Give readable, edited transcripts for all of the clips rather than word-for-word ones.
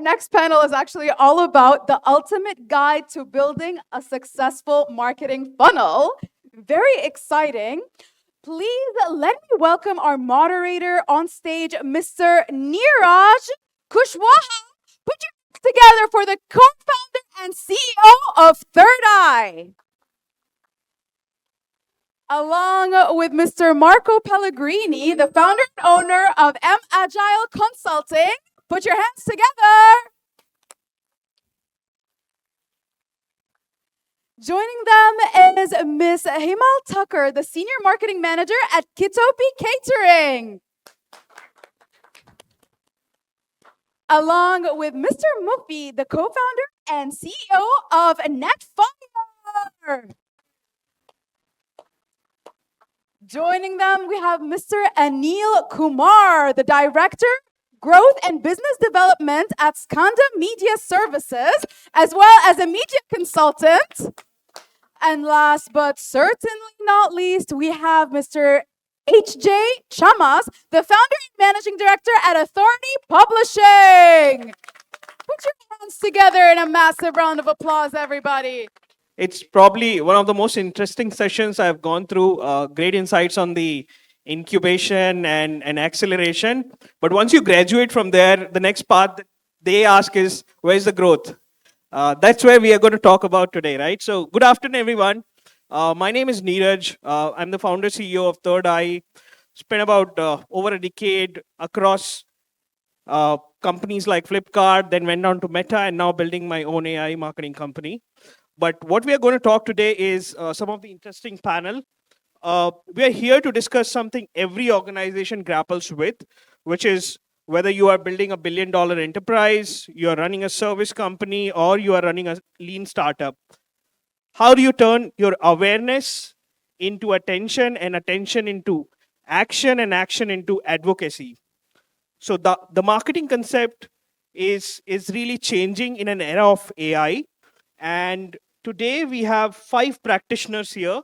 next panel is actually all about the ultimate guide to building a successful marketing funnel. Very exciting. Please let me welcome our moderator on stage, Mr. Neeraj Kushwaha. Put your hands together for the co-founder and CEO of Third Eye. Along with Mr. Marco Pellegrini, the founder and owner of M Agile Consulting. Put your hands together. Joining them is Miss Himal Tucker, the Senior Marketing Manager at Kitopi Catering. Along with Mr. Mufi, the co-founder and CEO of Netfire. Joining them, we have Mr. Anil Kumar, the Director, Growth and Business Development at Skanda Media Services, as well as a media consultant. And last but certainly not least, we have Mr. H.J. Chamas, the founder and managing director at Authority Publishing. Put your hands together in a massive round of applause, everybody. It's probably one of the most interesting sessions I've gone through. Great insights on the incubation and acceleration. But once you graduate from there, the next part that they ask is, where's the growth? That's where we are going to talk about today, right? So good afternoon, everyone. My name is Neeraj. I'm the founder CEO of Third Eye. Spent about over a decade across companies like Flipkart, then went on to Meta, and now building my own AI marketing company. But what we are going to talk today is some of the interesting panel. We are here to discuss something every organization grapples with, which is whether you are building $1 billion enterprise, you are running a service company, or you are running a lean startup. How do you turn your awareness into attention and attention into action and action into advocacy? So the marketing concept is really changing in an era of AI. And today we have 5 practitioners here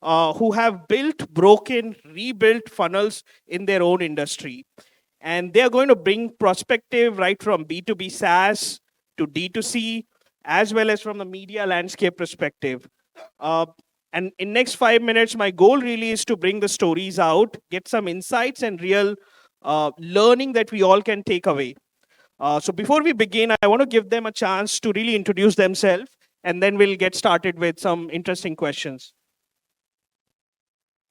who have built, broken, rebuilt funnels in their own industry. And they are going to bring perspective right from B2B SaaS to D2C, as well as from the media landscape perspective. And in next 5 minutes, my goal really is to bring the stories out, get some insights and real learning that we all can take away. So before we begin, I want to give them a chance to really introduce themselves, and then we'll get started with some interesting questions.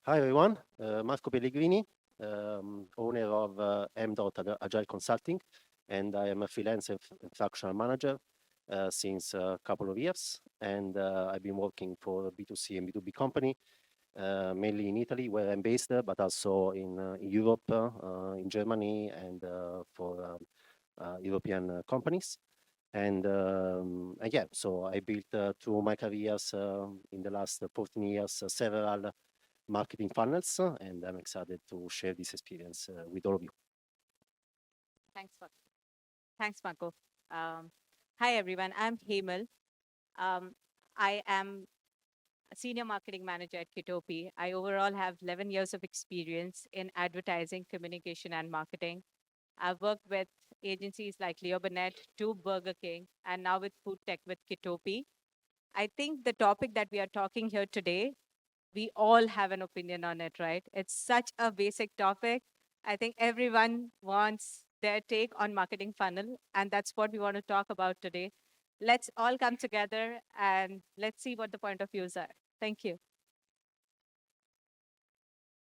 Hi everyone, Marco Pellegrini, owner of M. Agile Consulting, and I am a freelance and fractional manager since a couple of years, and I've been working for a B2C and B2B company, mainly in Italy, where I'm based, but also in Europe, in Germany, and for European companies. And yeah, so I built through my careers in the last 14 years several marketing funnels, and I'm excited to share this experience with all of you. Thanks, Marco. Thanks, Marco. Hi, everyone. I'm Hemal. I am a senior marketing manager at Kitopi. I overall have 11 years of experience in advertising, communication, and marketing. I've worked with agencies like Leo Burnett, to Burger King, and now with food tech with Kitopi. I think the topic that we are talking here today, we all have an opinion on it, right? It's such a basic topic. I think everyone wants their take on marketing funnel, and that's what we want to talk about today. Let's all come together and let's see what the point of views are. Thank you.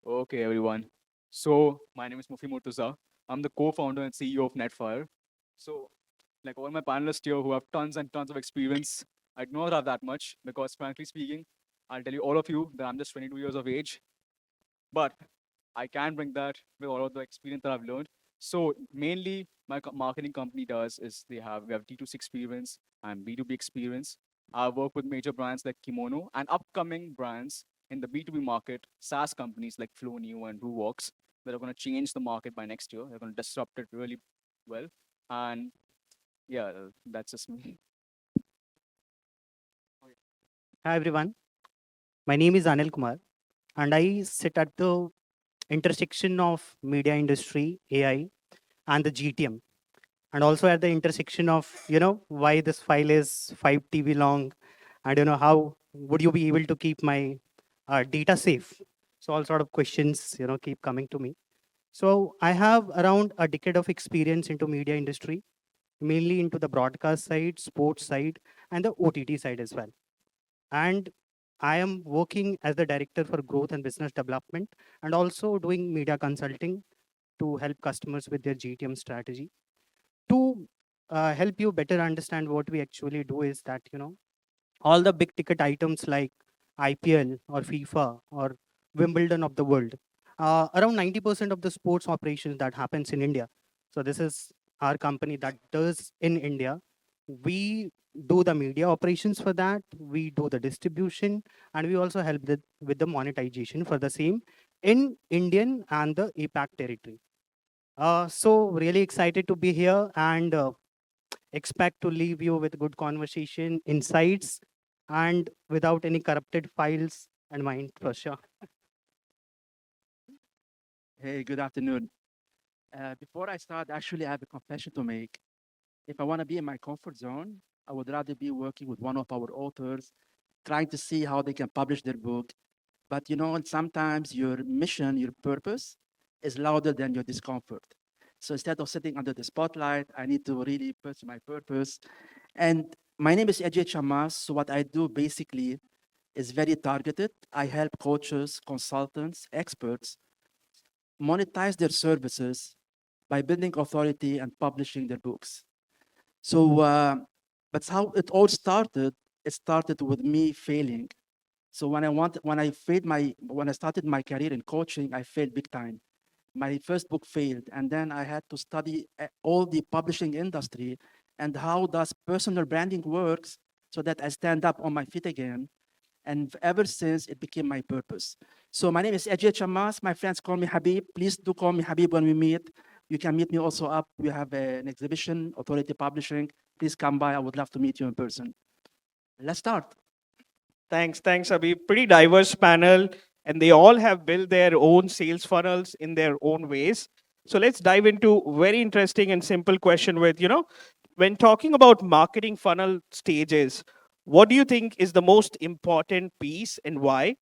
Okay, everyone. So my name is Mufi Murtuza. I'm the co-founder and CEO of Netfire. So like all my panelists here who have tons and tons of experience, I do not have that much because frankly speaking, I'll tell you all of you that I'm just 22 years of age, but I can bring that with all of the experience that I've learned. So mainly my marketing company does is we have D2C experience and B2B experience. I work with major brands like Kimono and upcoming brands in the B2B market, SaaS companies like FlowNew and Ruworks that are going to change the market by next year. They're going to disrupt it really well. And yeah, that's just me. Hi everyone, my name is Anil Kumar and I sit at the intersection of media industry, AI and the GTM. and also at the intersection of, why this file is 5 TB long, and, how would you be able to keep my data safe? So all sort of questions, keep coming to me. So I have around a decade of experience into media industry, mainly into the broadcast side, sports side, and the OTT side as well. And I am working as the director for growth and business development, and also doing media consulting to help customers with their GTM strategy. To help you better understand what we actually do is that, all the big ticket items like IPL or FIFA or Wimbledon of the world, around 90% of the sports operations that happens in India. So this is our company that does in India. We do the media operations for that. We do the distribution, and we also help with the monetization for the same in Indian and the APAC territory. So really excited to be here, and expect to leave you with good conversation, insights, and without any corrupted files and mind for sure. Hey, good afternoon. Before I start, actually, I have a confession to make. If I want to be in my comfort zone, I would rather be working with one of our authors, trying to see how they can publish their book. But sometimes your mission, your purpose is louder than your discomfort. So instead of sitting under the spotlight, I need to really pursue my purpose. And my name is Ajay Chamas. So what I do basically is very targeted. I help coaches, consultants, experts monetize their services by building authority and publishing their books. So that's how it all started. It started with me failing. So when I started my career in coaching, I failed big time. My first book failed, and then I had to study all the publishing industry and how does personal branding works so that I stand up on my feet again. And ever since, it became my purpose. So my name is Ajay Chamas. My friends call me Habib. Please do call me Habib when we meet. You can meet me also up. We have an exhibition, Authority Publishing. Please come by. I would love to meet you in person. Let's start. Thanks, Abhi. Pretty diverse panel, and they all have built their own sales funnels in their own ways. So let's dive into very interesting and simple question with, when talking about marketing funnel stages, what do you think is the most important piece and why?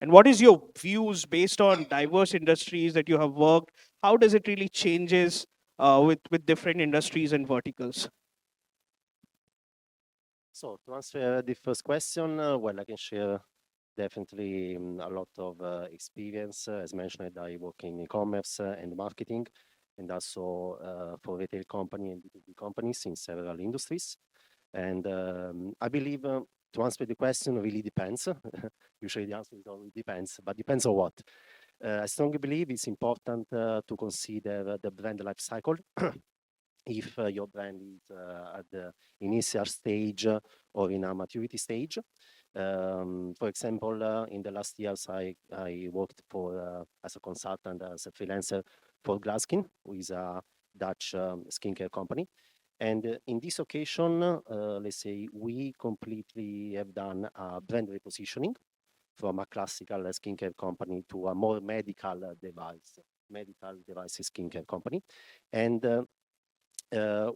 And what is your views based on diverse industries that you have worked? How does it really changes with different industries and verticals? So to answer the first question, well, I can share definitely a lot of experience. As mentioned, I work in e-commerce and marketing, and also for retail company and B2B companies in several industries. And I believe to answer the question really depends. Usually the answer is always depends, but depends on what. I strongly believe it's important to consider the brand life cycle. If your brand is at the initial stage or in a maturity stage. For example, in the last years, I worked for as a consultant, as a freelancer for Glaskin, who is a Dutch skincare company. And in this occasion, let's say we completely have done a brand repositioning from a classical skincare company to a more medical devices skincare company. And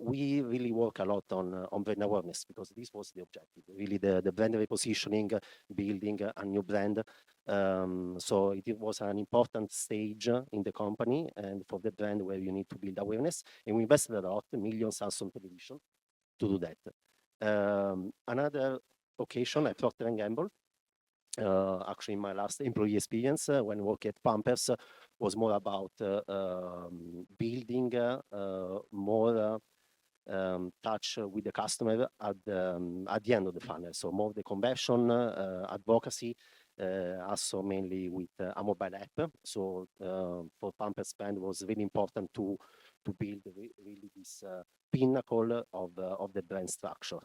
we really work a lot on brand awareness because this was the objective, really the brand repositioning, building a new brand. So it was an important stage in the company and for the brand where you need to build awareness. And we invested a lot, millions hours on television to do that. Another occasion at Procter & Gamble, actually my last employee experience when working at Pampers was more about building more touch with the customer at the end of the funnel. So more the conversion, advocacy, also mainly with a mobile app. So for Pampers brand was really important to build really this pinnacle of the brand structure.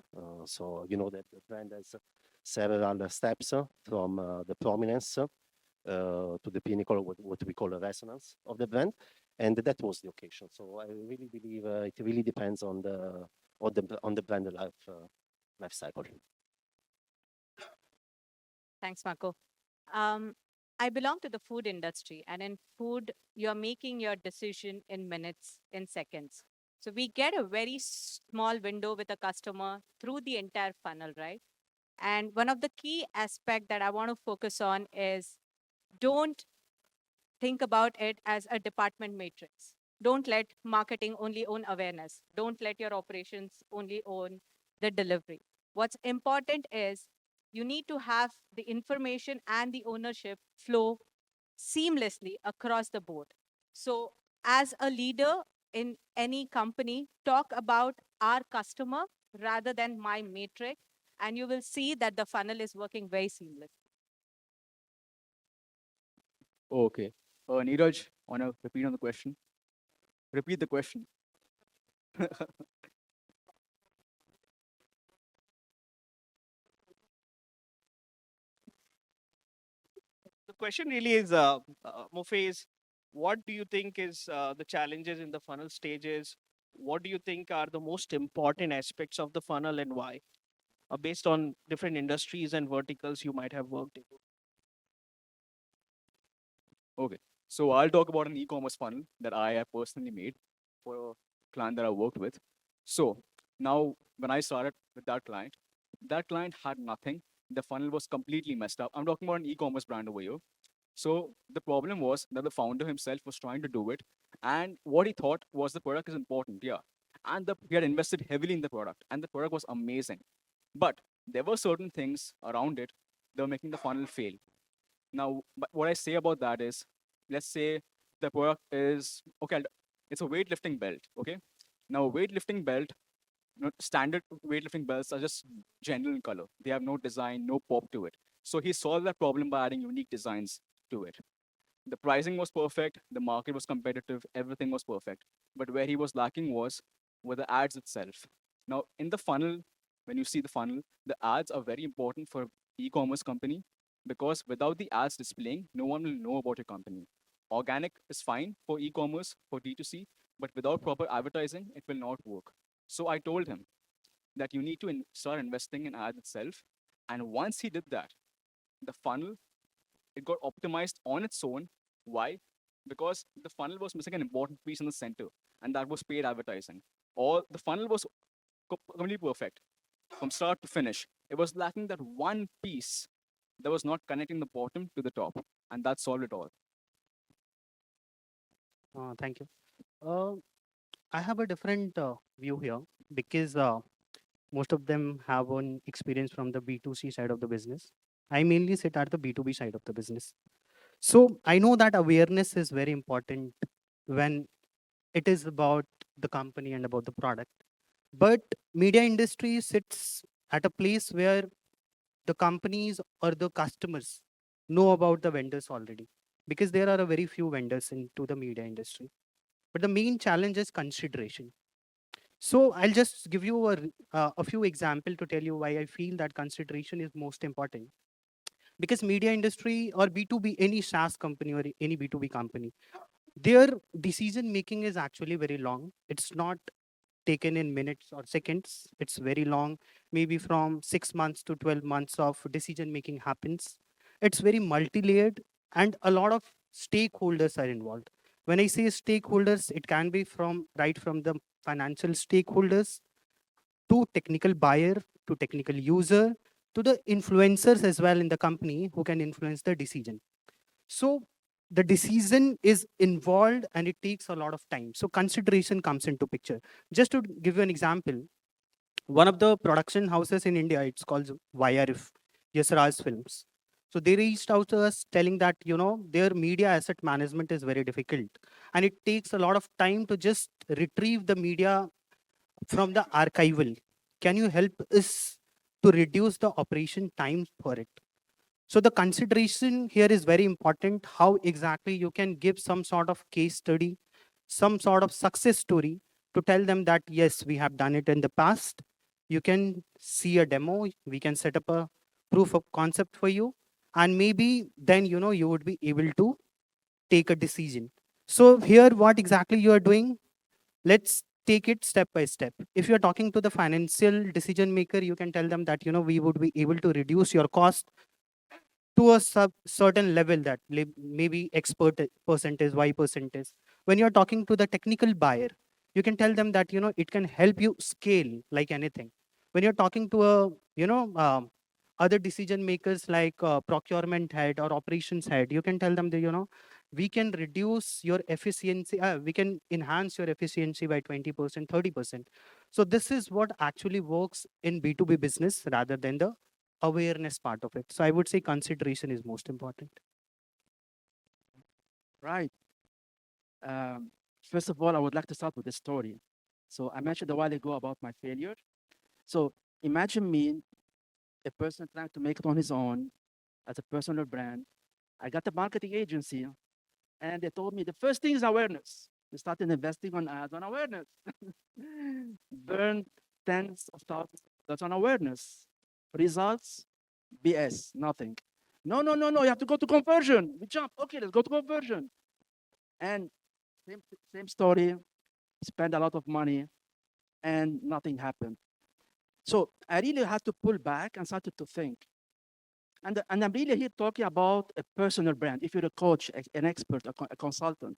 So you know that the brand has several steps from the prominence to the pinnacle, what we call a resonance of the brand, and that was the occasion. So I really believe it really depends on the brand life cycle. Thanks, Marco. Um, I belong to the food industry, and in food, you're making your decision in minutes, in seconds. So we get a very small window with a customer through the entire funnel, right? And one of the key aspect that I want to focus on is don't think about it as a department matrix. Don't let marketing only own awareness. Don't let your operations only own the delivery. What's important is you need to have the information and the ownership flow seamlessly across the board. So, as a leader in any company, talk about our customer rather than my matrix, and you will see that the funnel is working very seamless. Okay. Neeraj, wanna repeat on the question? Repeat the question. The question really is, Mufe, is what do you think is the challenges in the funnel stages? What do you think are the most important aspects of the funnel and why? Based on different industries and verticals you might have worked in. Okay. So I'll talk about an e-commerce funnel that I have personally made for a client that I worked with. So now when I started with that client had nothing. The funnel was completely messed up. I'm talking about an e-commerce brand over here. So the problem was that the founder himself was trying to do it, and what he thought was the product is important, yeah. And he had invested heavily in the product, and the product was amazing. But there were certain things around it that were making the funnel fail. Now, but what I say about that is, let's say the product is okay. It's a weightlifting belt. Okay. Now, a weightlifting belt, standard weightlifting belts are just general in color. They have no design, no pop to it. So he solved that problem by adding unique designs to it. The pricing was perfect, the market was competitive, everything was perfect. But where he was lacking was with the ads itself. Now, in the funnel, when you see the funnel, the ads are very important for e-commerce company because without the ads displaying, no one will know about your company. Organic is fine for e-commerce, for D2C, but without proper advertising, it will not work. So I told him that you need to start investing in ads itself. And once he did that, the funnel, it got optimized on its own. Why? Because the funnel was missing an important piece in the center, and that was paid advertising. Or the funnel was completely perfect from start to finish. It was lacking that one piece that was not connecting the bottom to the top, and that solved it all. Thank you. Uh, I have a different view here because most of them have an experience from the B2C side of the business. I mainly sit at the B2B side of the business. So I know that awareness is very important when it is about the company and about the product. But media industry sits at a place where the companies or the customers know about the vendors already because there are a very few vendors into the media industry. But the main challenge is consideration. So I'll just give you a few example to tell you why I feel that consideration is most important. Because media industry or B2B, any SaaS company or any B2B company, their decision making is actually very long. It's not taken in minutes or seconds. It's very long, maybe from 6 months to 12 months of decision making happens. It's very multi-layered and a lot of stakeholders are involved. When I say stakeholders, it can be from right from the financial stakeholders to technical buyer to technical user to the influencers as well in the company who can influence the decision. So the decision is involved and it takes a lot of time. So consideration comes into picture. Just to give you an example, one of the production houses in India, it's called YRF, Yasraj Films. So they reached out to us telling that, their media asset management is very difficult. And it takes a lot of time to just retrieve the media from the archival. Can you help us to reduce the operation time for it? So the consideration here is very important. How exactly you can give some sort of case study, some sort of success story to tell them that yes, we have done it in the past. You can see a demo. We can set up a proof of concept for you, and maybe then you would be able to take a decision. So here, what exactly you are doing? Let's take it step by step. If you're talking to the financial decision maker, you can tell them that we would be able to reduce your cost to a certain level that maybe X percentage, Y percentage. When you're talking to the technical buyer, you can tell them that, it can help you scale like anything. When you're talking to a, other decision makers like procurement head or operations head, you can tell them that, we can reduce your efficiency, we can enhance your efficiency by 20%, 30%. So this is what actually works in B2B business rather than the awareness part of it. So I would say consideration is most important. Right. Um, First of all, I would like to start with a story. So I mentioned a while ago about my failure. So imagine me, a person trying to make it on his own as a personal brand. I got a marketing agency, and they told me the first thing is awareness. We started investing on ads on awareness. Burn tens of thousands of dollars on awareness. Results, BS, nothing. No, no, no, no, you have to go to conversion. We jump. Okay, let's go to conversion. And same story, spend a lot of money, and nothing happened. So I really had to pull back and started to think. And I'm really here talking about a personal brand. If you're a coach, an expert, a consultant,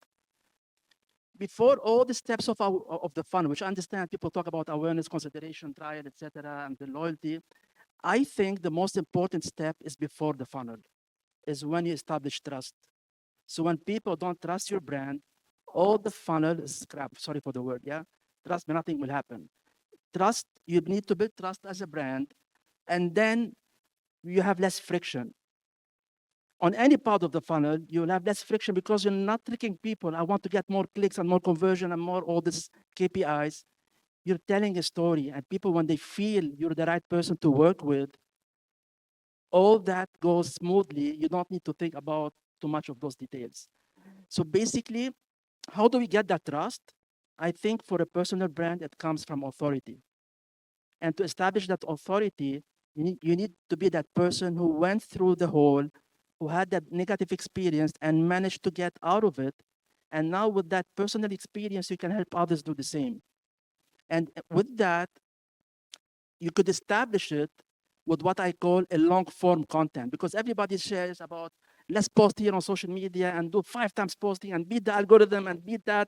before all the steps of the funnel, which I understand people talk about awareness, consideration, trial, etc., and the loyalty, I think the most important step is before the funnel, is when you establish trust. So when people don't trust your brand, all the funnel is scrap. Sorry for the word, yeah? Trust me, nothing will happen. Trust, you need to build trust as a brand, and then you have less friction. On any part of the funnel, you'll have less friction because you're not tricking people. I want to get more clicks and more conversion and more all these KPIs. You're telling a story, and people, when they feel you're the right person to work with, all that goes smoothly. You don't need to think about too much of those details. So basically, how do we get that trust? I think for a personal brand, it comes from authority. And to establish that authority, you need to be that person who went through the hole, who had that negative experience and managed to get out of it. And now with that personal experience, you can help others do the same. And with that, you could establish it with what I call a long form content, because everybody shares about, let's post here on social media and do 5 times posting and beat the algorithm and beat that.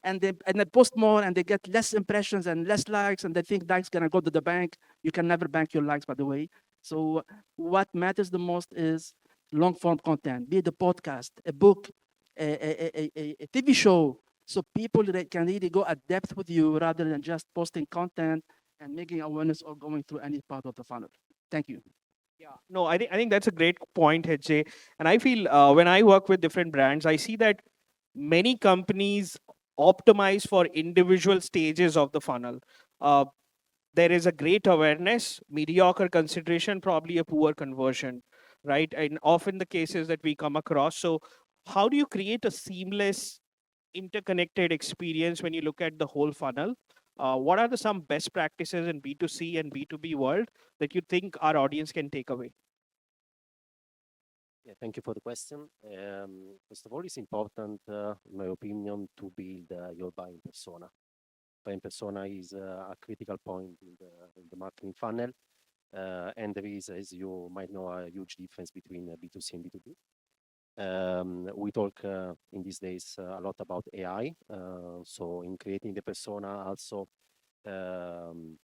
And they post more and they get less impressions and less likes, and they think likes gonna go to the bank. You can never bank your likes, by the way. So what matters the most is long form content, be it a podcast, a book, a TV show, so people that can really go at depth with you rather than just posting content and making awareness or going through any part of the funnel. Thank you. Yeah, no, I think that's a great point, HJ. And I feel when I work with different brands, I see that many companies optimize for individual stages of the funnel. Uh, there is a great awareness, mediocre consideration, probably a poor conversion, right? And often the cases that we come across. So, how do you create a seamless, interconnected experience when you look at the whole funnel? What are the some best practices in B2C and B2B world that you think our audience can take away? Yeah, thank you for the question. First of all, it's important, in my opinion, to build your buying persona. Buying persona is a critical point in the marketing funnel. And there is, as you might know, a huge difference between B2C and B2B. We talk in these days a lot about AI. So in creating the persona, also um,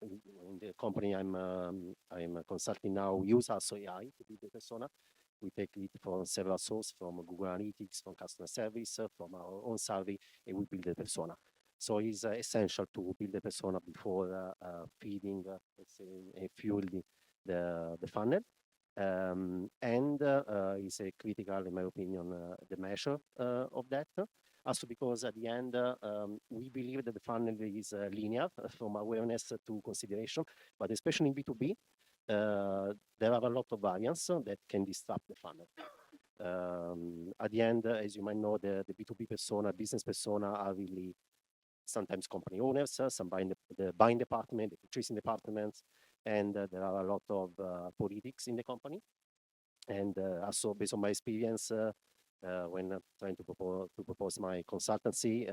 in the company I'm consulting now, we use also AI to build the persona. We take it from several sources, from Google Analytics, from customer service, from our own survey, and we build the persona. So it's essential to build the persona before feeding, let's say, fueling the funnel. And is a critical, in my opinion, the measure of that. Also because at the end, we believe that the funnel is linear from awareness to consideration, but especially in B2B, there are a lot of variants that can disrupt the funnel. At the end, as you might know, the B2B persona, business persona are really sometimes company owners, some buying the buying department, the purchasing departments, and there are a lot of politics in the company. And also based on my experience, when trying to propose my consultancy,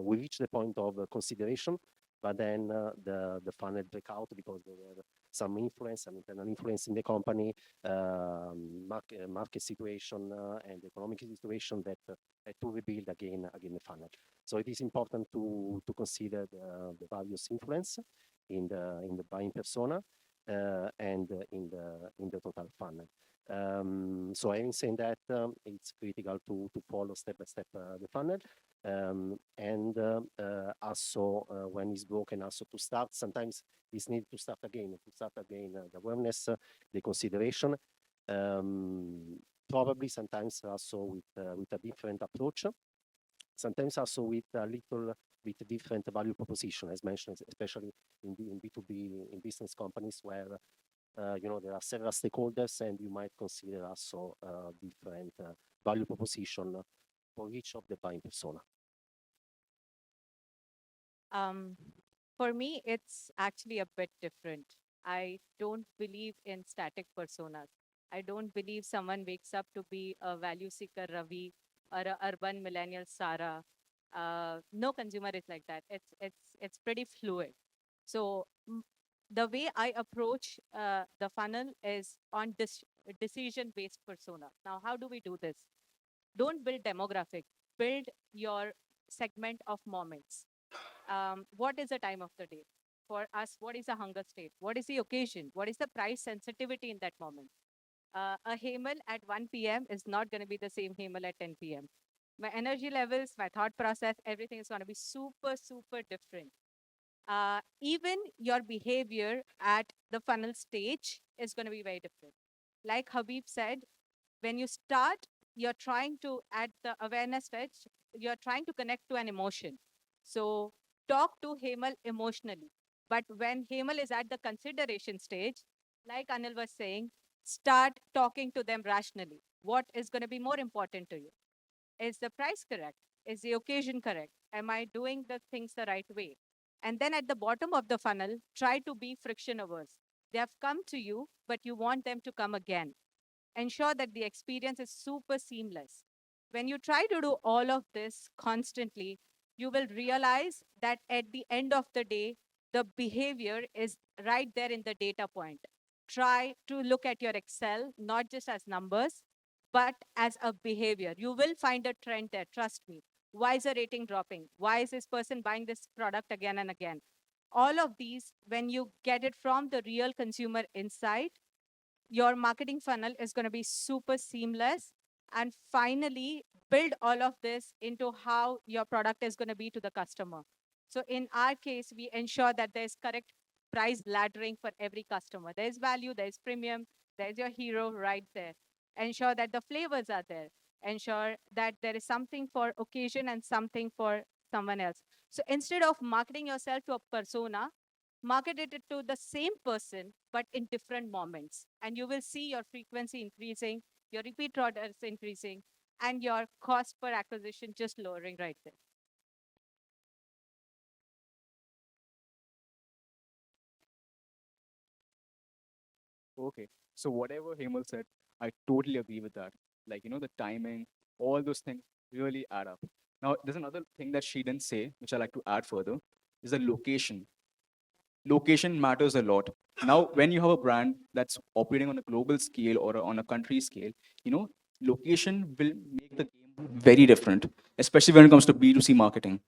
we reach the point of consideration but then the funnel break out because there were some influence, some internal influence in the company, market situation and economic situation that had to rebuild again the funnel. So it is important to consider the various influence in the buying persona and in the total funnel. So having said that, it's critical to follow step by step the funnel. Also when it's broken, also to start, sometimes it's need to start again the awareness, the consideration, probably sometimes also with a different approach, sometimes also with a little bit different value proposition, as mentioned, especially in B2B, in business companies where there are several stakeholders and you might consider also different value proposition for each of the buying persona. For me, it's actually a bit different. I don't believe in static personas. I don't believe someone wakes up to be a value seeker Ravi or a urban millennial Sarah. No consumer is like that. It's pretty fluid. So the way I approach the funnel is on decision-based persona. Now, how do we do this? Don't build demographic. Build your segment of moments. What is the time of the day? For us, what is the hunger state? What is the occasion? What is the price sensitivity in that moment? A Hemal at 1 p.m. is not going to be the same Hemal at 10 p.m. My energy levels, my thought process, everything is going to be super, super different. Even your behavior at the funnel stage is going to be very different. Like Habib said, when you start, you're trying to, at the awareness stage, you're trying to connect to an emotion. So talk to Hemal emotionally. But when Hemal is at the consideration stage, like Anil was saying, start talking to them rationally. What is going to be more important to you? Is the price correct? Is the occasion correct? Am I doing the things the right way? And then at the bottom of the funnel, try to be friction averse. They have come to you, but you want them to come again. Ensure that the experience is super seamless. When you try to do all of this constantly, you will realize that at the end of the day, the behavior is right there in the data point. Try to look at your Excel, not just as numbers, but as a behavior. You will find a trend there, trust me. Why is the rating dropping? Why is this person buying this product again and again? All of these, when you get it from the real consumer insight, your marketing funnel is going to be super seamless. And finally, build all of this into how your product is going to be to the customer. So in our case, we ensure that there's correct price laddering for every customer. There's value, there's premium, there's your hero right there. Ensure that the flavors are there. Ensure that there is something for occasion and something for someone else. So instead of marketing yourself to a persona, market it to the same person, but in different moments. And you will see your frequency increasing, your repeat orders increasing, and your cost per acquisition just lowering right there. Okay. So whatever Hemal said, I totally agree with that. Like, the timing, all those things really add up. Now, there's another thing that she didn't say, which I like to add further, is the location. Location matters a lot. Now, when you have a brand that's operating on a global scale or on a country scale, location will make the game very different, especially when it comes to B2C marketing.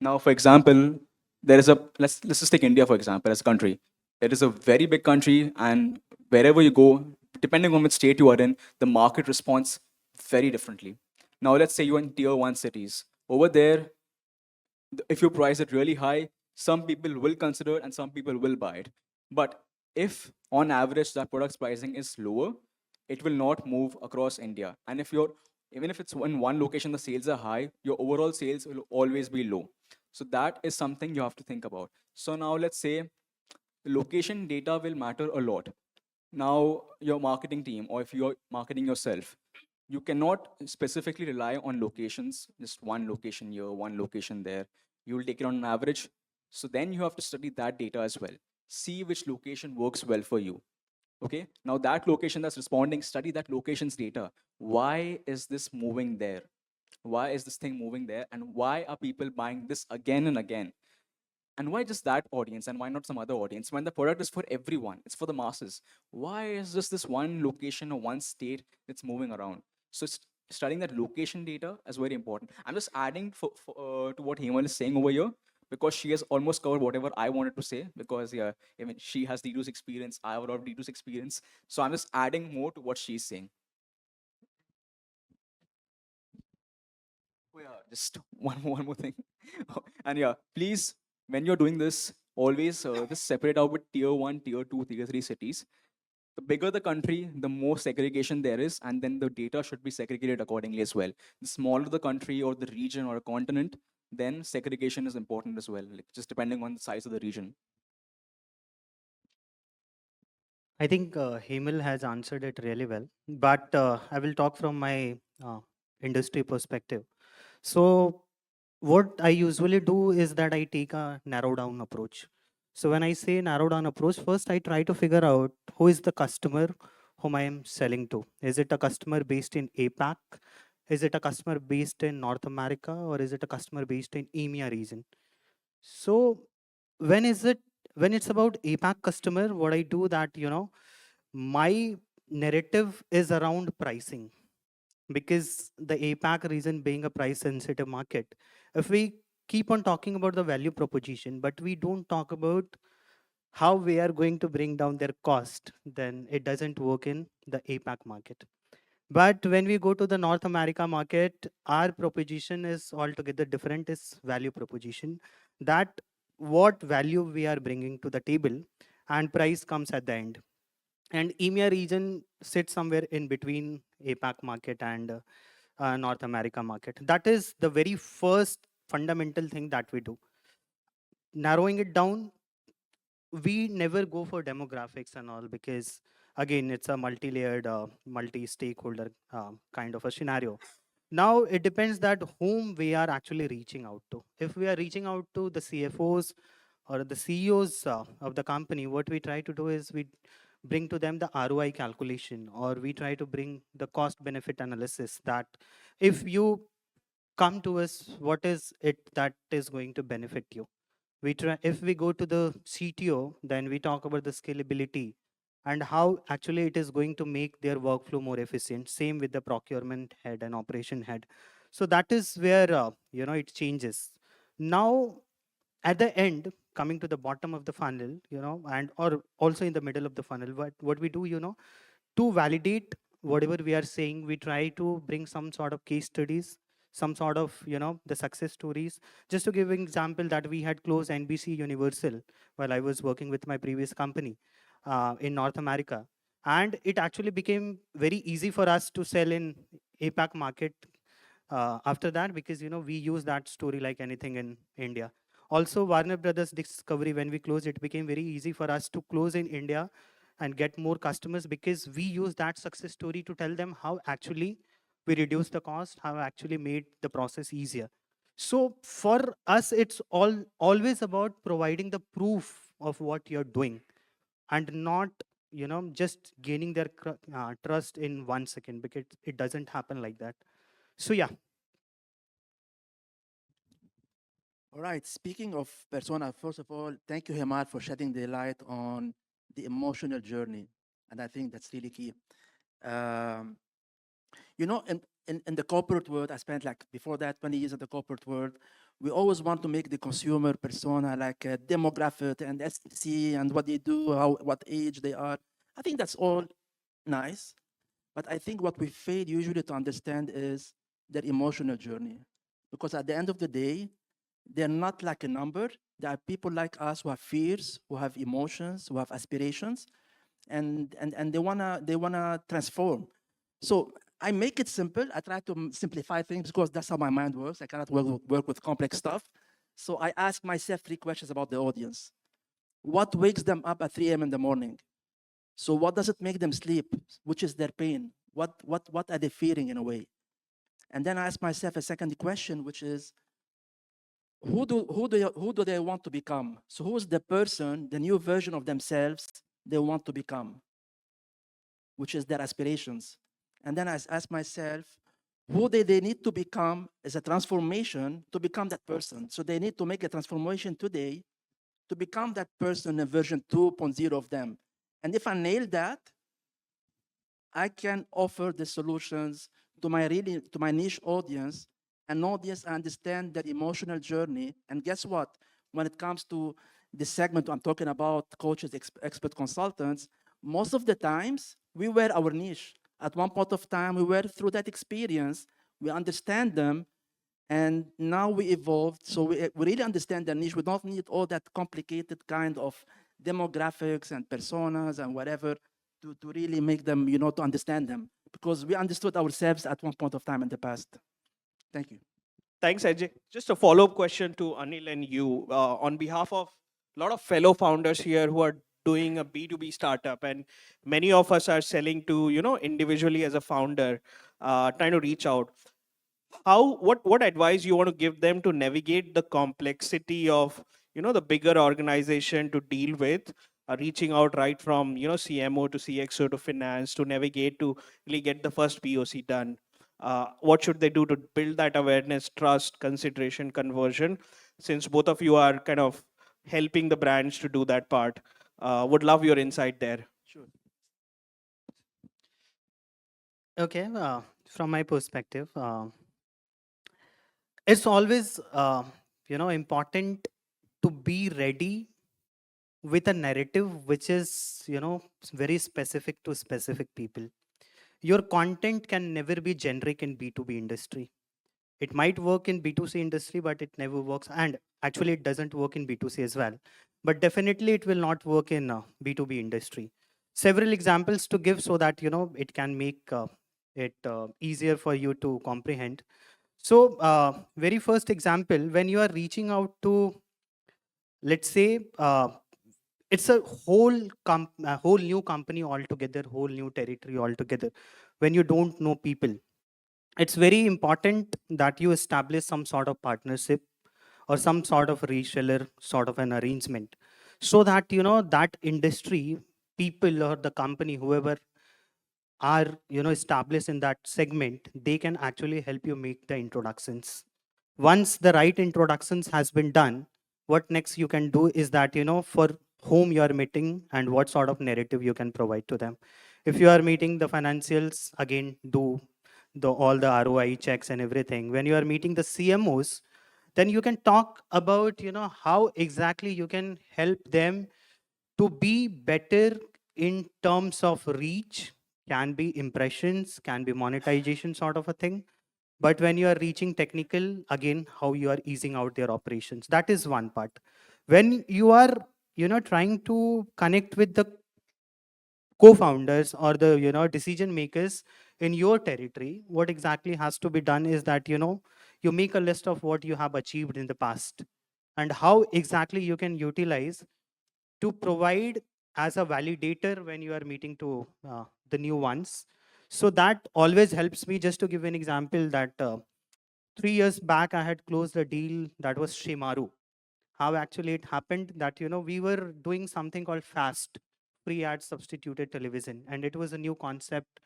Now, for example, there is a let's just take India for example as a country. It is a very big country, and wherever you go, depending on which state you are in, the market responds very differently. Now, let's say you're in tier one cities. Over there, if you price it really high, some people will consider it and some people will buy it. But if on average that product's pricing is lower, it will not move across India. And if you're even if it's in one location the sales are high, your overall sales will always be low. So that is something you have to think about. So now let's say location data will matter a lot. Now your marketing team, or if you're marketing yourself, you cannot specifically rely on locations, just one location here, one location there. You will take it on an average. So then you have to study that data as well. See which location works well for you. Okay. Now that location that's responding, study that location's data. Why is this moving there? Why is this thing moving there? And why are people buying this again and again? And why just that audience and why not some other audience when the product is for everyone? It's for the masses. Why is just this one location or one state that's moving around? So studying that location data is very important. I'm just adding to what Hemal is saying over here because she has almost covered whatever I wanted to say. Because yeah, I mean she has D2C experience, I have a lot of D2C experience. So I'm just adding more to what she's saying. Oh yeah, just one more thing. And yeah, please, when you're doing this, always just separate out with tier one, tier two, tier three cities. The bigger the country, the more segregation there is, and then the data should be segregated accordingly as well. The smaller the country or the region or a continent, then segregation is important as well, like just depending on the size of the region. I think Hemal has answered it really well, but I will talk from my industry perspective. So, what I usually do is that I take a narrow down approach. So, when I say narrow down approach, first I try to figure out who is the customer whom I am selling to. Is it a customer based in APAC? Is it a customer based in North America? Or is it a customer based in EMEA region? So, when is it when it's about APAC customer, what I do that, my narrative is around pricing, because the APAC region being a price sensitive market, if we keep on talking about the value proposition, but we don't talk about how we are going to bring down their cost, then it doesn't work in the APAC market. But when we go to the North America market, our proposition is altogether different, is value proposition. That what value we are bringing to the table, and price comes at the end. And EMEA region sits somewhere in between APAC market and North America market. That is the very first fundamental thing that we do. Narrowing it down, we never go for demographics and all, because again it's a multi-layered, multi-stakeholder kind of a scenario. Now it depends that whom we are actually reaching out to. If we are reaching out to the CFOs or the CEOs of the company, what we try to do is we bring to them the ROI calculation, or we try to bring the cost benefit analysis, that if you come to us, what is it that is going to benefit you. We try, if we go to the CTO, then we talk about the scalability and how actually it is going to make their workflow more efficient. Same with the procurement head and operation head. So that is where it changes. Now at the end, coming to the bottom of the funnel, and or also in the middle of the funnel, what we do, to validate whatever we are saying, we try to bring some sort of case studies, some sort of the success stories. Just to give an example, that we had closed NBC Universal while I was working with my previous company in North America, and it actually became very easy for us to sell in APAC market after that, because we use that story like anything in India. Also, Warner Brothers Discovery, when we closed, it became very easy for us to close in India and get more customers, because we use that success story to tell them how actually we reduced the cost, how actually made the process easier. So for us, it's always about providing the proof of what you're doing, and not just gaining their trust in 1 second, because it doesn't happen like that. So yeah. All right. Speaking of persona, first of all, thank you, Hemad, for shedding the light on the emotional journey. And I think that's really key. Um, in the corporate world, I spent like before that 20 years in the corporate world. We always want to make the consumer persona like a demographic and STC and what they do, what age they are. I think that's all nice. But I think what we fail usually to understand is their emotional journey. Because at the end of the day, they're not like a number. There are people like us who have fears, who have emotions, who have aspirations, and they wanna transform. So I make it simple. I try to simplify things because that's how my mind works. I cannot work with complex stuff. So I ask myself 3 questions about the audience. What wakes them up at 3 a.m. in the morning? So what does it make them sleep? Which is their pain? What are they fearing in a way? And then I ask myself a second question, which is, who do they want to become? So who is the person, the new version of themselves they want to become, which is their aspirations? And then I ask myself, who they need to become as a transformation to become that person. So they need to make a transformation today to become that person in version 2.0 of them. And if I nail that, I can offer the solutions to my niche audience, an audience I understand their emotional journey. And guess what? When it comes to the segment I'm talking about, coaches, expert consultants, most of the times we were our niche. At one point of time, we were through that experience, we understand them, and now we evolved. So we really understand their niche. We don't need all that complicated kind of demographics and personas and whatever to really make them, to understand them. Because we understood ourselves at one point of time in the past. Thank you. Thanks, Ajay. Just a follow-up question to Anil and you. On behalf of a lot of fellow founders here who are doing a B2B startup, and many of us are selling to, individually as a founder, trying to reach out. What advice you want to give them to navigate the complexity of, the bigger organization to deal with, reaching out right from, CMO to CXO to finance to navigate to really get the first POC done? What should they do to build that awareness, trust, consideration, conversion? Since both of you are kind of helping the brands to do that part, would love your insight there. Sure. Okay, from my perspective, it's always important to be ready with a narrative which is very specific to specific people. Your content can never be generic in B2B industry. It might work in B2C industry, but it never works, and actually it doesn't work in B2C as well, but definitely it will not work in B2B industry. Several examples to give so that it can make it easier for you to comprehend. So very first example, when you are reaching out to, let's say, it's a whole new company altogether, whole new territory altogether. When you don't know people, it's very important that you establish some sort of partnership or some sort of reseller sort of an arrangement, so that that industry people or the company, whoever are established in that segment, they can actually help you make the introductions. Once the right introductions has been done, what next you can do is that for whom you are meeting and what sort of narrative you can provide to them. If you are meeting the financials, again, do all the ROI checks and everything. When you are meeting the CMOs, then you can talk about how exactly you can help them to be better in terms of reach. Can be impressions, can be monetization sort of a thing. But when you are reaching technical, again, how you are easing out their operations, that is one part. When you are trying to connect with the co-founders or the decision makers in your territory, what exactly has to be done is that you make a list of what you have achieved in the past and how exactly you can utilize to provide as a validator when you are meeting to the new ones. So that always helps me. Just to give an example, that 3 years back I had closed a deal that was Shimaru. How actually it happened that we were doing something called fast, free ad substituted television, and it was a new concept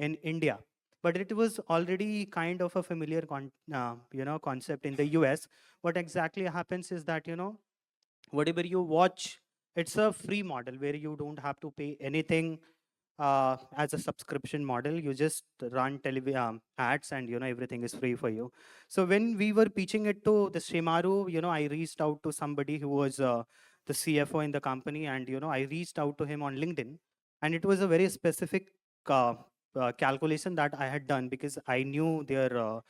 in India, but it was already kind of a familiar concept in the US. What exactly happens is that whatever you watch, it's a free model where you don't have to pay anything. As a subscription model, you just run ads, and everything is free for you. So when we were pitching it to the Shimaru, I reached out to somebody who was the CFO in the company, and I reached out to him on LinkedIn, and it was a very specific uh, calculation that I had done, because I knew their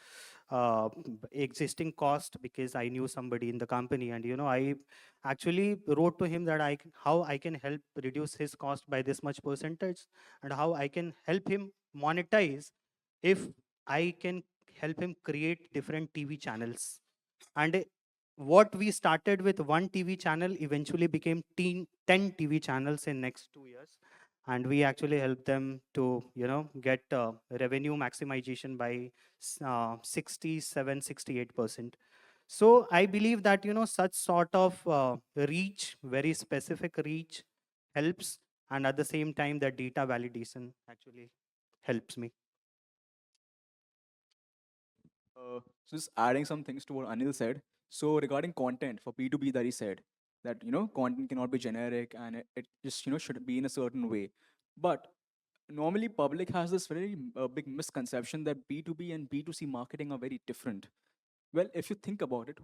existing cost, because I knew somebody in the company, and I actually wrote to him that how I can help reduce his cost by this much percentage, and how I can help him monetize if I can help him create different TV channels. And what we started with one TV channel eventually became 10 TV channels in next 2 years. And we actually helped them to get revenue maximization by 67 68%. So I believe that such sort of reach, very specific reach, helps, and at the same time the data validation actually helps me. So just adding some things to what Anil said. So regarding content for B2B that he said. that content cannot be generic and it just should be in a certain way. But normally public has this very big misconception that B2B and B2C marketing are very different. Well, if you think about it,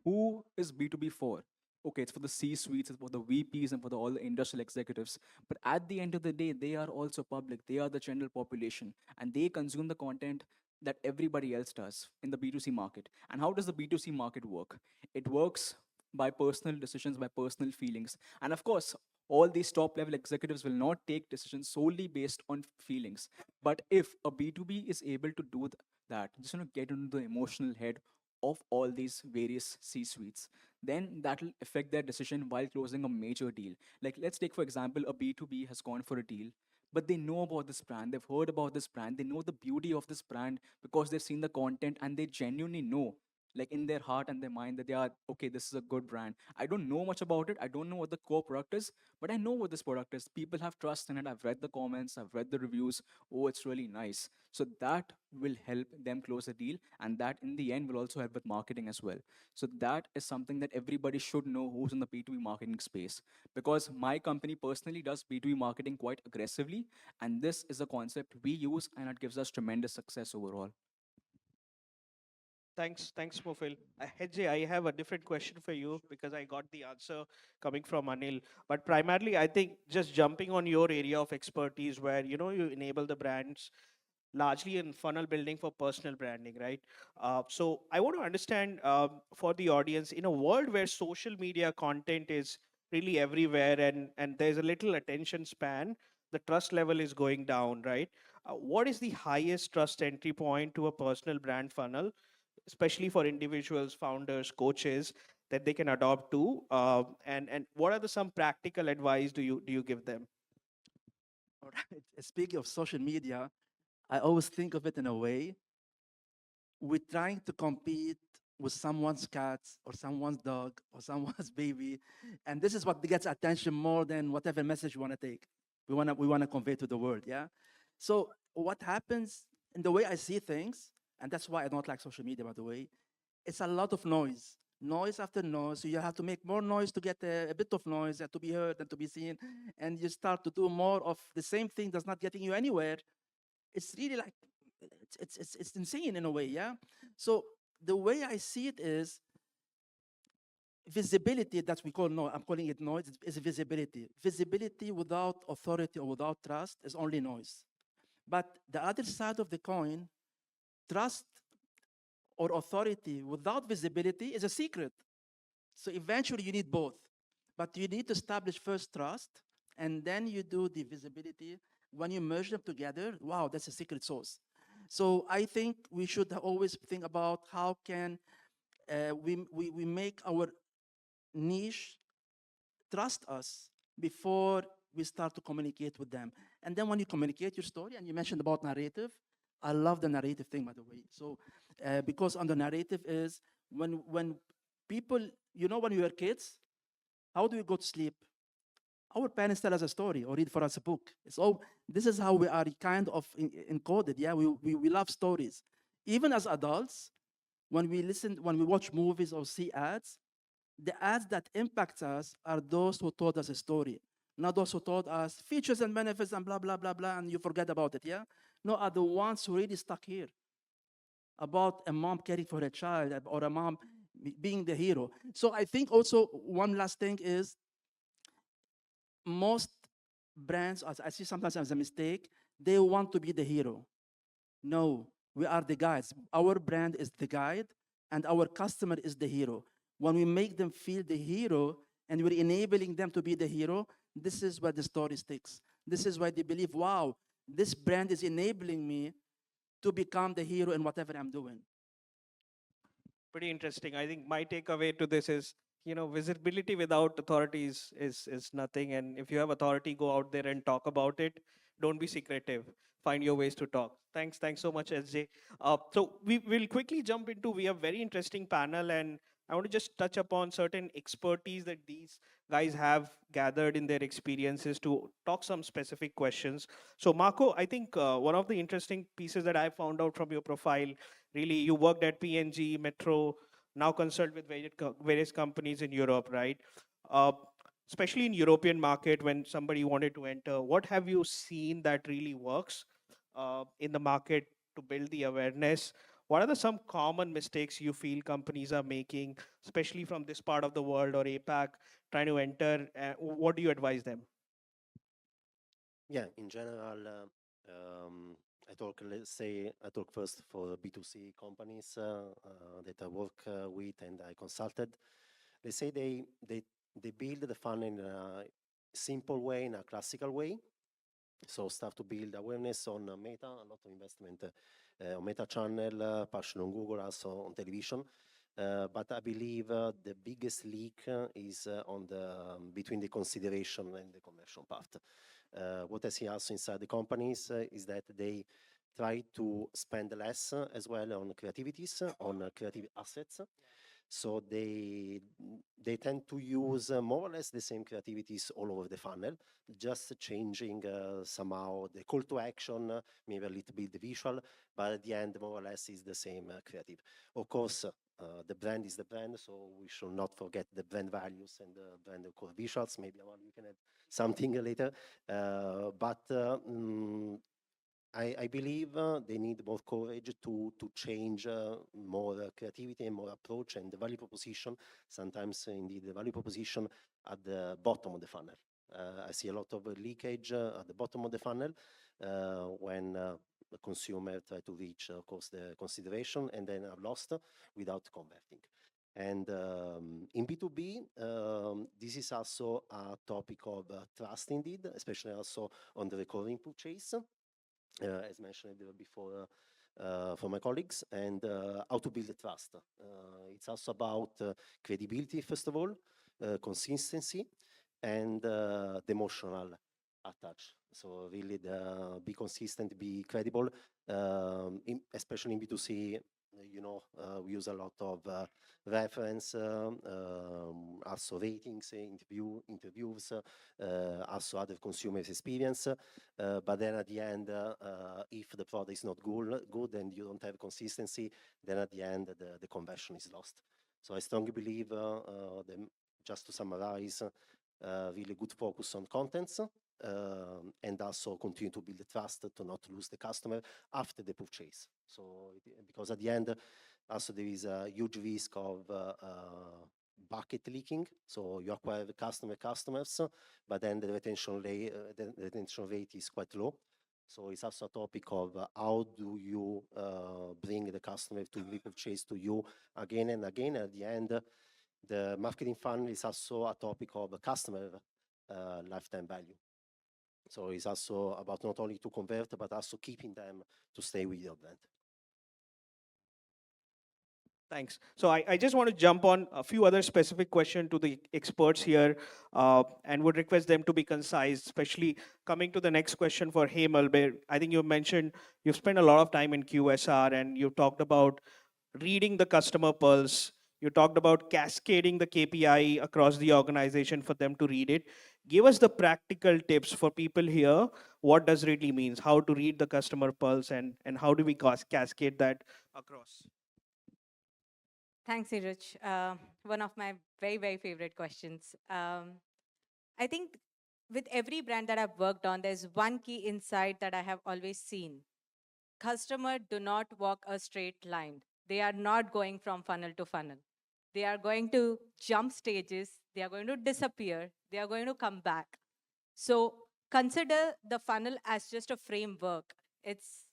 who is B2B for? Okay, it's for the C-suites, it's for the VPs, and for all the industrial executives. But at the end of the day, they are also public. They are the general population, and they consume the content that everybody else does in the B2C market. And how does the B2C market work? It works by personal decisions, by personal feelings. And of course, all these top level executives will not take decisions solely based on feelings. But if a B2B is able to do that, just get into the emotional head of all these various C-suites, then that will affect their decision while closing a major deal. Like, let's take, for example, a B2B has gone for a deal, but they know about this brand, they've heard about this brand, they know the beauty of this brand because they've seen the content and they genuinely know, like in their heart and their mind, that they are okay, this is a good brand. I don't know much about it, I don't know what the core product is, but I know what this product is. People have trust in it, I've read the comments, I've read the reviews. Oh, it's really nice. So that will help them close a deal, and that in the end will also help with marketing as well. So that is something that everybody should know who's in the B2B marketing space, because my company personally does B2B marketing quite aggressively, and this is a concept we use and it gives us tremendous success overall. Thanks, Mofil. Hedge, I have a different question for you because I got the answer coming from Anil. But primarily, I think just jumping on your area of expertise, where you enable the brands largely in funnel building for personal branding, right? So I want to understand for the audience, in a world where social media content is really everywhere and there's a little attention span, the trust level is going down, right? What is the highest trust entry point to a personal brand funnel, especially for individuals, founders, coaches, that they can adopt to? And what are the some practical advice do you give them? All right. Speaking of social media, I always think of it in a way we're trying to compete with someone's cat or someone's dog or someone's baby, and this is what gets attention more than whatever message we want to take. We want to convey to the world. Yeah. So what happens in the way I see things, and that's why I don't like social media, by the way, it's a lot of noise after noise. So you have to make more noise to get a bit of noise and to be heard and to be seen, and you start to do more of the same thing that's not getting you anywhere. It's really like it's insane in a way. Yeah. So the way I see it is visibility, that we call, no, I'm calling it noise, is visibility. Visibility without authority or without trust is only noise. But the other side of the coin, trust or authority without visibility is a secret. So eventually you need both. But you need to establish first trust, and then you do the visibility. When you merge them together, wow, that's a secret sauce. So I think we should always think about how can we make our niche trust us before we start to communicate with them. And then when you communicate your story, and you mentioned about narrative, I love the narrative thing, by the way. So because on the narrative is when people, when we were kids, how do we go to sleep? Our parents tell us a story or read for us a book. So this is how we are kind of encoded. Yeah, we love stories. Even as adults, when we watch movies or see ads, the ads that impact us are those who told us a story, not those who told us features and benefits and blah, blah, blah, blah, and you forget about it, yeah? No, are the ones who really stuck here about a mom caring for her child or a mom being the hero. So I think also one last thing is most brands, as I see sometimes as a mistake, they want to be the hero. No, we are the guides. Our brand is the guide, and our customer is the hero. When we make them feel the hero and we're enabling them to be the hero, this is where the story sticks. This is why they believe, wow, this brand is enabling me to become the hero in whatever I'm doing. Pretty interesting. I think my takeaway to this is, visibility without authority is nothing. And if you have authority, go out there and talk about it. Don't be secretive. Find your ways to talk. Thanks so much, SJ. So we will quickly jump into. We have very interesting panel, and I want to just touch upon certain expertise that these guys have gathered in their experiences to talk some specific questions. So Marco, I think one of the interesting pieces that I found out from your profile, really, you worked at PNG, Metro, now consult with various companies in Europe, right? Uh, Especially in European market, when somebody wanted to enter, what have you seen that really works in the market to build the awareness? What are some common mistakes you feel companies are making, especially from this part of the world or APAC, trying to enter? What do you advise them? Yeah, in general, I talk, let's say, I talk first for B2C companies that I work with and I consulted. Let's say they build the funnel in a simple way, in a classical way. So start to build awareness on Meta, a lot of investment on Meta channel, partially on Google, also on television. But I believe the biggest leak is on the between the consideration and the conversion part. What I see also inside the companies is that they try to spend less as well on creativities, on creative assets. So they tend to use more or less the same creativities all over the funnel, just changing somehow the call to action, maybe a little bit the visual, but at the end, more or less is the same creative. Of course, the brand is the brand, so we should not forget the brand values and the brand core visuals. Maybe you can add something later. I believe they need more courage to change more creativity and more approach and the value proposition. Sometimes, indeed, the value proposition at the bottom of the funnel. I see a lot of leakage at the bottom of the funnel when the consumer try to reach, of course, the consideration and then are lost without converting. And in B2B, this is also a topic of trust indeed, especially also on the recurring purchase. As mentioned before from my colleagues, and how to build the trust. It's also about credibility, first of all, consistency, and the emotional attach. So really, be consistent, be credible, especially in B2C. We use a lot of reference, also ratings, interviews, also other consumers' experience. But then at the end, if the product is not good and you don't have consistency, then at the end, the conversion is lost. So I strongly believe, just to summarize, really good focus on contents, and also continue to build the trust to not lose the customer after the purchase. So, because at the end, also there is a huge risk of bucket leaking. So you acquire the customers, but then the retention rate is quite low. So it's also a topic of how do you bring the customer to repurchase to you again and again. At the end, the marketing funnel is also a topic of customer lifetime value. So it's also about not only to convert, but also keeping them to stay with your brand. Thanks. So I just want to jump on a few other specific questions to the experts here and would request them to be concise, especially coming to the next question for Hemal. I think you mentioned you've spent a lot of time in QSR and you talked about reading the customer pulse. You talked about cascading the KPI across the organization for them to read it. Give us the practical tips for people here. What does really means? How to read the customer pulse and how do we cascade that across? Thanks, Iraj. One of my very, very favorite questions. I think with every brand that I've worked on, there's one key insight that I have always seen. Customer do not walk a straight line. They are not going from funnel to funnel. They are going to jump stages. They are going to disappear. They are going to come back. So consider the funnel as just a framework. It's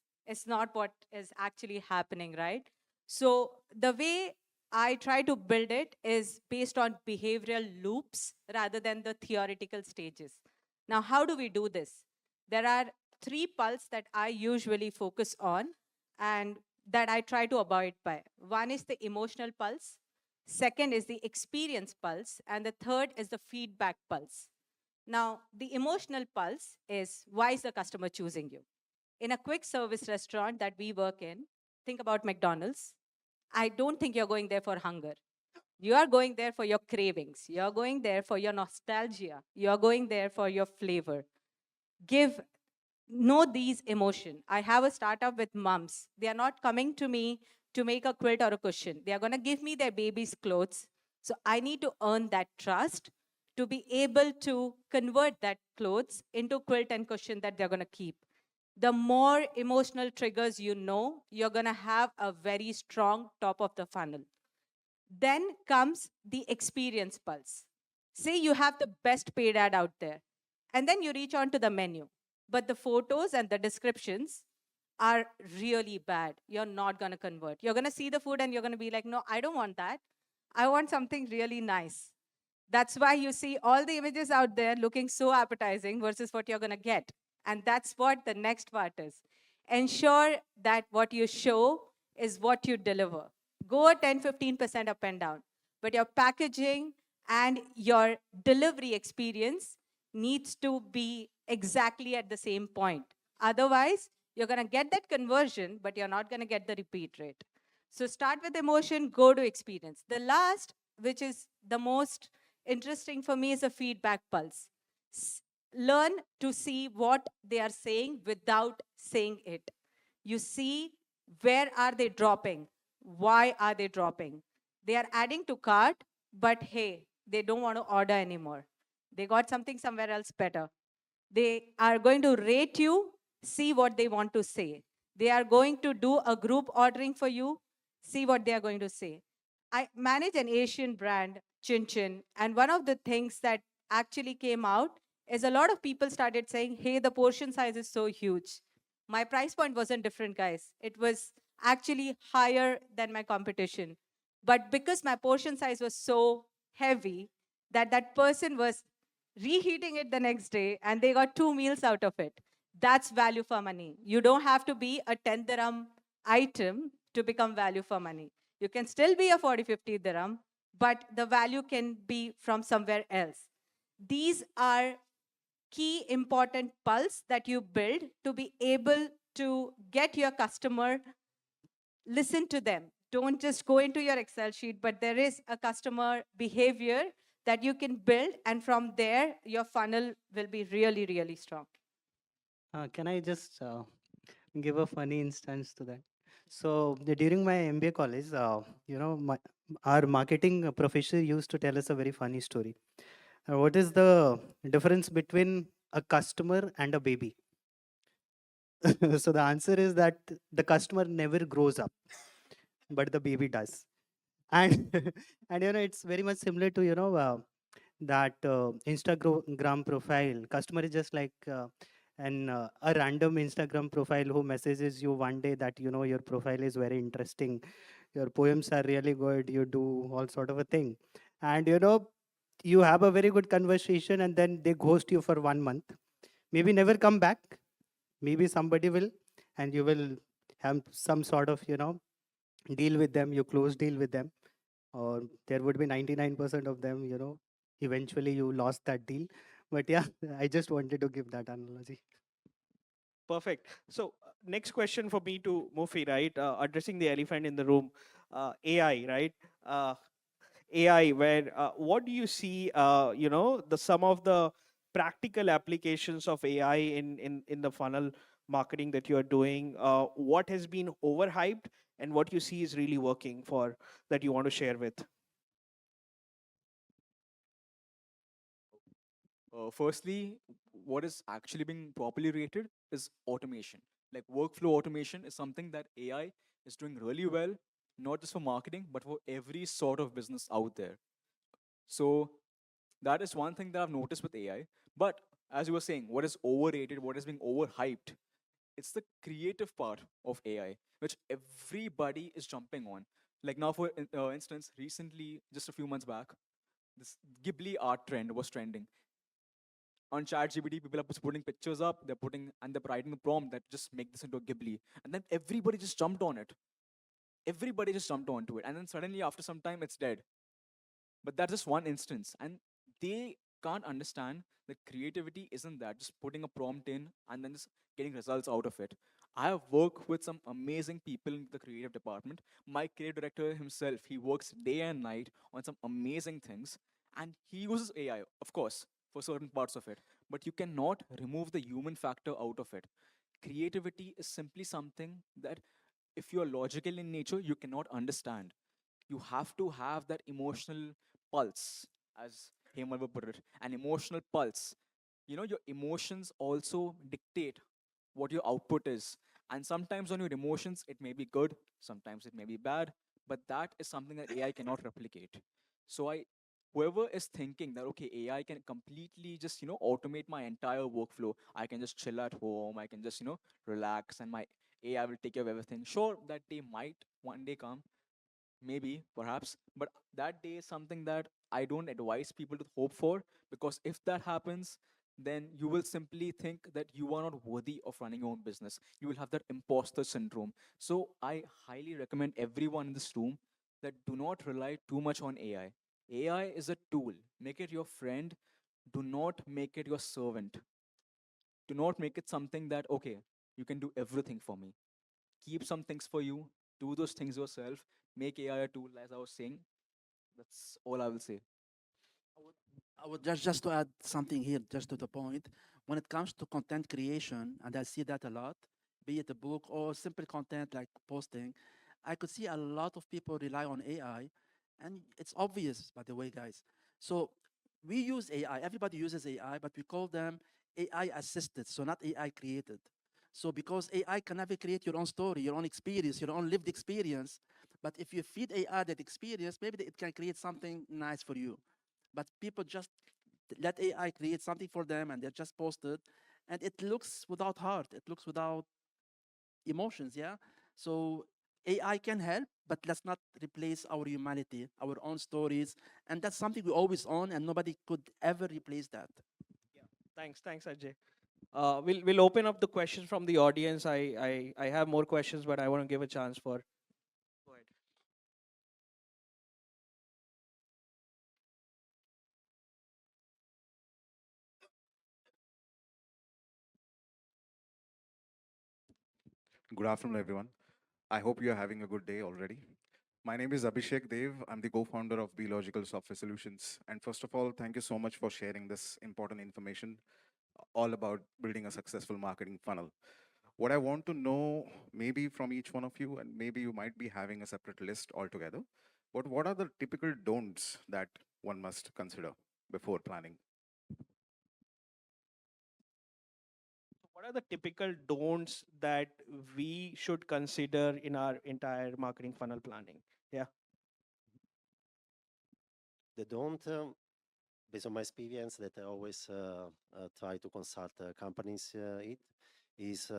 not what is actually happening, right? So the way I try to build it is based on behavioral loops rather than the theoretical stages. Now, how do we do this? There are three pulses that I usually focus on and that I try to avoid by. One is the emotional pulse, second is the experience pulse, and the third is the feedback pulse. Now, the emotional pulse is why is the customer choosing you? In a quick service restaurant that we work in, think about McDonald's. I don't think you're going there for hunger. You are going there for your cravings. You're going there for your nostalgia. You're going there for your flavor. Know these emotion. I have a startup with moms. They are not coming to me to make a quilt or a cushion. They are going to give me their baby's clothes. So I need to earn that trust to be able to convert that clothes into quilt and cushion that they're going to keep. The more emotional triggers you know, you're going to have a very strong top of the funnel. Then comes the experience pulse. Say you have the best paid ad out there, and then you reach on to the menu, but the photos and the descriptions are really bad. You're not going to convert. You're going to see the food and you're going to be like, no, I don't want that. I want something really nice. That's why you see all the images out there looking so appetizing versus what you're going to get. And that's what the next part is. Ensure that what you show is what you deliver. Go a 10-15% up and down. But your packaging and your delivery experience needs to be exactly at the same point. Otherwise, you're going to get that conversion, but you're not going to get the repeat rate. So start with emotion, go to experience. The last, which is the most interesting for me, is a feedback pulse. Learn to see what they are saying without saying it. You see, where are they dropping? Why are they dropping? They are adding to cart, but hey, they don't want to order anymore. They got something somewhere else better. They are going to rate you, see what they want to say. They are going to do a group ordering for you, see what they are going to say. I manage an Asian brand, Chin Chin, and one of the things that actually came out is a lot of people started saying, hey, the portion size is so huge. My price point wasn't different, guys. It was actually higher than my competition. But because my portion size was so heavy, that person was reheating it the next day and they got 2 meals out of it. That's value for money. You don't have to be a 10 dirham item to become value for money. You can still be a 40-50 dirham, but the value can be from somewhere else. These are key important pulse that you build to be able to get your customer, listen to them. Don't just go into your Excel sheet, but there is a customer behavior that you can build, and from there, your funnel will be really, really strong. Can I just give a funny instance to that? So during my MBA college, our marketing professor used to tell us a very funny story. What is the difference between a customer and a baby? So the answer is that the customer never grows up, but the baby does. And and it's very much similar to that Instagram profile. Customer is just like a random Instagram profile who messages you one day that your profile is very interesting, your poems are really good, you do all sort of a thing, and you have a very good conversation, and then they ghost you for 1 month, maybe never come back, maybe somebody will, and you will have some sort of deal with them, you close deal with them, or there would be 99% of them, eventually you lost that deal. But yeah, I just wanted to give that analogy. Perfect. So, next question for me to Mufi, right? Addressing the elephant in the room, AI, right? AI, where what do you see? The some of the practical applications of AI in the funnel marketing that you are doing. What has been overhyped, and what you see is really working for that you want to share with. Firstly, what is actually being properly rated is automation. Like workflow automation is something that AI is doing really well, not just for marketing, but for every sort of business out there. So that is one thing that I've noticed with AI. But as you were saying, what is overrated, what is being overhyped, it's the creative part of AI, which everybody is jumping on. Like now, for instance, recently, just a few months back, this Ghibli art trend was trending on ChatGPT. People are just putting pictures up, they're writing a prompt that just make this into a Ghibli, and then everybody just jumped on it. Everybody just jumped onto it, and then suddenly after some time, it's dead. But that's just one instance, and they can't understand that creativity isn't that just putting a prompt in and then just getting results out of it. I have worked with some amazing people in the creative department. My creative director himself, he works day and night on some amazing things, and he uses AI, of course, for certain parts of it, but you cannot remove the human factor out of it. Creativity is simply something that if you're logical in nature, you cannot understand. You have to have that emotional pulse, as Hemal would put it, an emotional pulse. Your emotions also dictate what your output is. And sometimes on your emotions, it may be good, sometimes it may be bad, but that is something that AI cannot replicate. So whoever is thinking that, okay, AI can completely just, automate my entire workflow, I can just chill at home, I can just, relax, and my AI will take care of everything. Sure, that day might one day come, maybe, perhaps, but that day is something that I don't advise people to hope for, because if that happens, then you will simply think that you are not worthy of running your own business. You will have that imposter syndrome. So I highly recommend everyone in this room that do not rely too much on AI. AI is a tool. Make it your friend. Do not make it your servant. Do not make it something that, okay, you can do everything for me. Keep some things for you, do those things yourself, make AI a tool, as I was saying. That's all I will say. I would just to add something here, just to the point. When it comes to content creation, and I see that a lot, be it a book or simple content like posting, I could see a lot of people rely on AI, and it's obvious, by the way, guys. So we use AI. Everybody uses AI, but we call them AI assisted, so not AI created. So because AI can never create your own story, your own experience, your own lived experience, but if you feed AI that experience, maybe it can create something nice for you. But people just let AI create something for them and they just post it, and it looks without heart. It looks without emotions. Yeah. So AI can help, but let's not replace our humanity, our own stories, and that's something we always own, and nobody could ever replace that. Yeah. Thanks, Ajay. We'll open up the questions from the audience. I have more questions, but I want to give a chance for. Go ahead. Good afternoon, everyone. I hope you're having a good day already. My name is Abhishek Dev. I'm the co-founder of Logical Software Solutions. And first of all, thank you so much for sharing this important information all about building a successful marketing funnel. What I want to know, maybe from each one of you, and maybe you might be having a separate list altogether, but what are the typical don'ts that one must consider before planning? What are the typical don'ts that we should consider in our entire marketing funnel planning? Yeah. They don't, based on my experience, that I always try to consult companies it is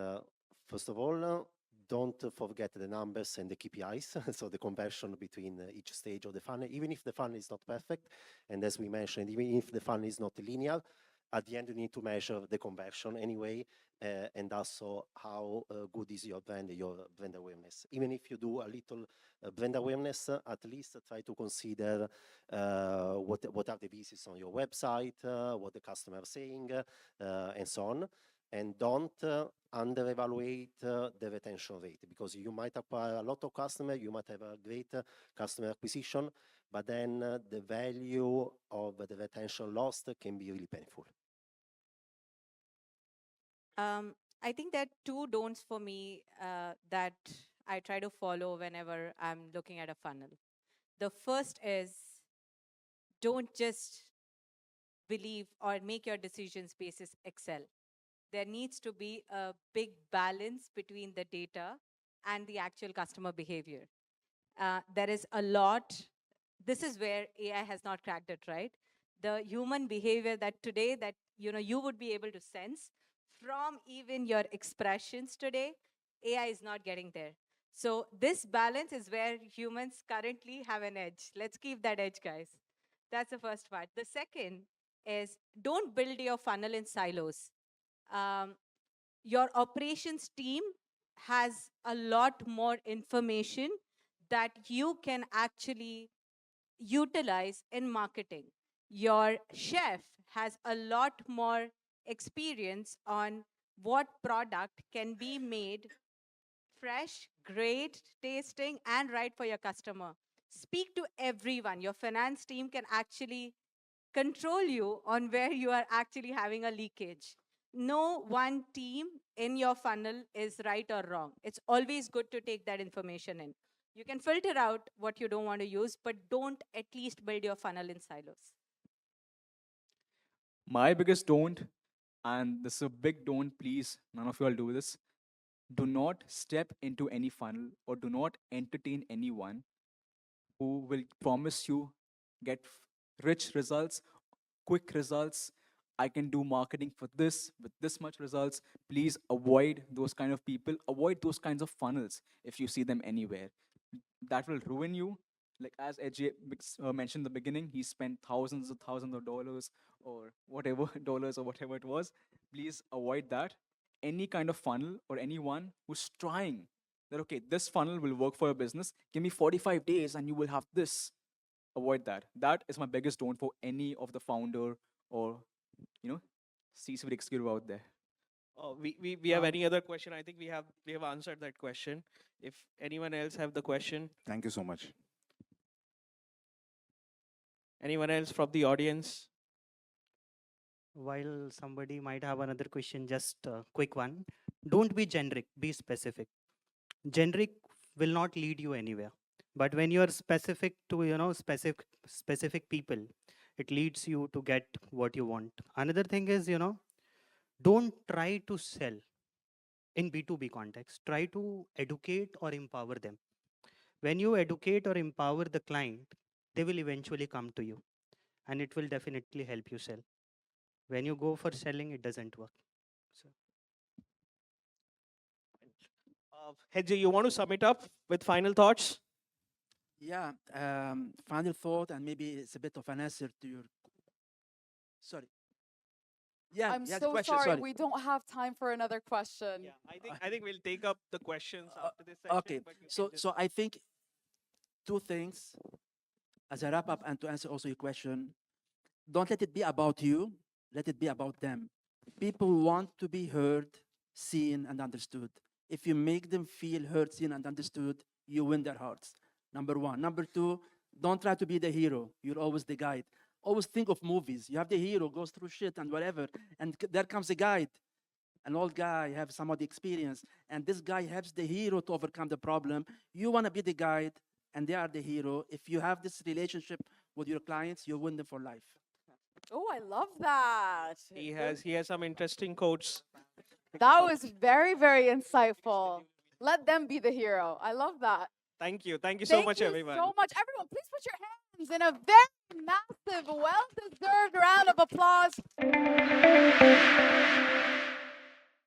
first of all, don't forget the numbers and the KPIs, so the conversion between each stage of the funnel, even if the funnel is not perfect, and as we mentioned, even if the funnel is not linear, at the end you need to measure the conversion anyway, and also how good is your brand awareness. Even if you do a little brand awareness, at least try to consider what are the visits on your website, what the customer is saying, and so on. And don't under-evaluate the retention rate, because you might acquire a lot of customers, you might have a great customer acquisition, but then the value of the retention lost can be really painful. I think there are two don'ts for me that I try to follow whenever I'm looking at a funnel. The first is, don't just believe or make your decisions basis Excel. There needs to be a big balance between the data and the actual customer behavior. There is a lot. This is where AI has not cracked it, right? The human behavior that today that you would be able to sense from even your expressions today, AI is not getting there. So this balance is where humans currently have an edge. Let's keep that edge, guys. That's the first part. The second is, don't build your funnel in silos. Um, your operations team has a lot more information that you can actually utilize in marketing. Your chef has a lot more experience on what product can be made fresh, great tasting, and right for your customer. Speak to everyone. Your finance team can actually control you on where you are actually having a leakage. no one team in your funnel is right or wrong. It's always good to take that information in. You can filter out what you don't want to use, but don't at least build your funnel in silos. My biggest don't, and this is a big don't, please, none of you all do this. Do not step into any funnel or do not entertain anyone who will promise you get rich results, quick results. I can do marketing for this with this much results. Please avoid those kind of people. Avoid those kinds of funnels if you see them anywhere. That will ruin you. Like as AJ mentioned in the beginning, he spent thousands of dollars or whatever dollars or whatever it was. Please avoid that. Any kind of funnel or anyone who's trying that, okay, this funnel will work for your business. Give me 45 days and you will have this. Avoid that. That is my biggest don't for any of the founder or, you know, C-suite executive out there. We have any other question? I think we have answered that question. If anyone else have the question, Thank you so much. anyone else from the audience? While somebody might have another question, just a quick one. Don't be generic, be specific. Generic will not lead you anywhere. But when you are specific to, specific people, it leads you to get what you want. Another thing is, don't try to sell in B2B context. Try to educate or empower them. When you educate or empower the client, they will eventually come to you and it will definitely help you sell. When you go for selling, it doesn't work. So Hedge, you want to sum it up with final thoughts? Yeah, final thought, and maybe it's a bit of an answer to your. Sorry. Yeah, I'm you had a so question, sorry. We don't have time for another question. Yeah, I think we'll take up the questions after this section. Okay, but you so can just- so I think two things as a wrap up and to answer also your question. Don't let it be about you. Let it be about them. People want to be heard, seen, and understood. If you make them feel heard, seen, and understood, you win their hearts. Number one. Number two, don't try to be the hero. You're always the guide. Always think of movies. You have the hero goes through shit and whatever, and there comes a guide. An old guy have some of the experience, and this guy helps the hero to overcome the problem. You want to be the guide, and they are the hero. If you have this relationship with your clients, you win them for life. Oh, I love that. he has some interesting quotes. That was very, very insightful. Let them be the hero. I love that. Thank you so Thank much, you everyone. so much. Everyone, please put your hands in a very massive, well-deserved round of applause.